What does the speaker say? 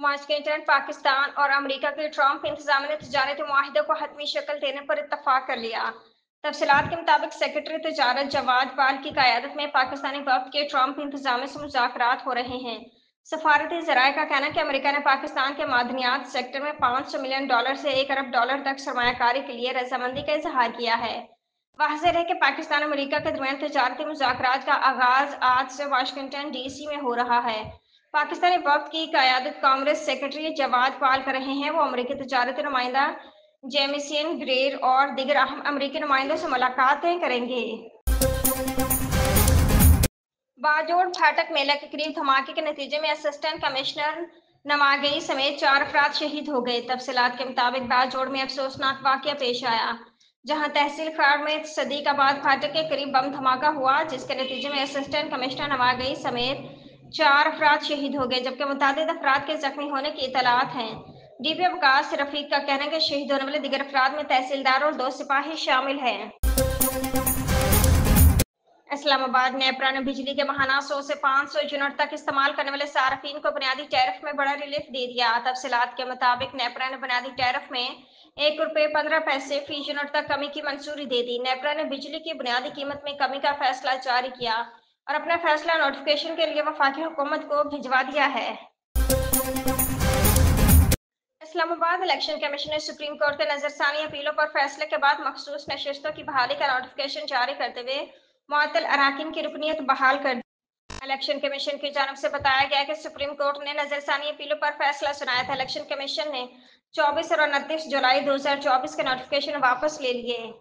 Washington Pakistan और America के Trump इंतजाम ने तजारती मुआहिदे को हतमी शक्ल देने पर इत्तफाक कर लिया। तफसीलात के मुताबिक सेक्रेटरी तजारत जवाद पाल की क़यादत में पाकिस्तानी वक्त के ट्रंप इंतजाम से मुज़ाकरात हो रहे हैं। सफारती ज़राए का कहना है कि अमेरिका ने पाकिस्तान के मादनियात सेक्टर में $500 मिलियन से $1 अरब तक सरमायाकारी के लिए रजामंदी का इजहार किया है। वाज़ेह है कि पाकिस्तान अमेरिका के दरमियान तजारती मुज़ाकरात का आगाज आज से वाशिंगटन डीसी में हो रहा है। पाकिस्तानी वक्त की क़यादत कांग्रेस सेक्रेटरी जवाद पाल कर रहे हैं। वो अमेरिकी तजारती नुमाइंदा जेमिसन ग्रेर और दीगर अहम अमेरिकी नुमाइंदों से मुलाकातें करेंगे। बाजोड़ फाटक मेला के करीब धमाके के नतीजे में असिस्टेंट कमिश्नर नवागई समेत 4 अफराद शहीद हो गए। तफसीलात के मुताबिक बाजोड़ में अफसोसनाक वाकया पेश आया, जहां तहसील खार में सदीकाबाद फाटक के करीब बम धमाका हुआ, जिसके नतीजे में असिस्टेंट कमिश्नर नवागई समेत 4 अफराद शहीद हो गए, जबकि मुतादिद अफराद के जख्मी होने की इतलात हैं। डीपी अवकाश रफीक का कहना है कि शहीद होने वाले दीगर अफराद में तहसीलदार और 2 सिपाही शामिल हैं। इस्लामाबाद नेपरा ने बिजली के महाना 100 से 500 यूनिट तक इस्तेमाल करने वाले सार्फिन को बुनियादी टैरिफ में बड़ा रिलीफ दे दिया। तफसीलात के मुताबिक नेपरा ने बुनियादी टैरिफ में ₹1.15 फी यूनिट तक कमी की मंजूरी दे दी। नेपरा ने बिजली की बुनियादी कीमत में कमी का फैसला जारी किया और अपना फैसला नोटिफिकेशन के लिए वफाकी हुकूमत को भिजवा दिया है। इस्लामाबाद इलेक्शन कमीशन ने सुप्रीम कोर्ट के नजरसानी अपीलों पर फैसले के बाद मखसूस नशिस्तों की बहाली का नोटिफिकेशन जारी करते हुए मुअत्तल अराकीन की रुकनीत बहाल कर दी। इलेक्शन कमीशन की जानब से बताया गया कि सुप्रीम कोर्ट ने नजरसानी अपीलों पर फैसला सुनाया था। इलेक्शन कमीशन ने 24 और 29 जुलाई 2024 के नोटिफिकेशन वापस ले लिए।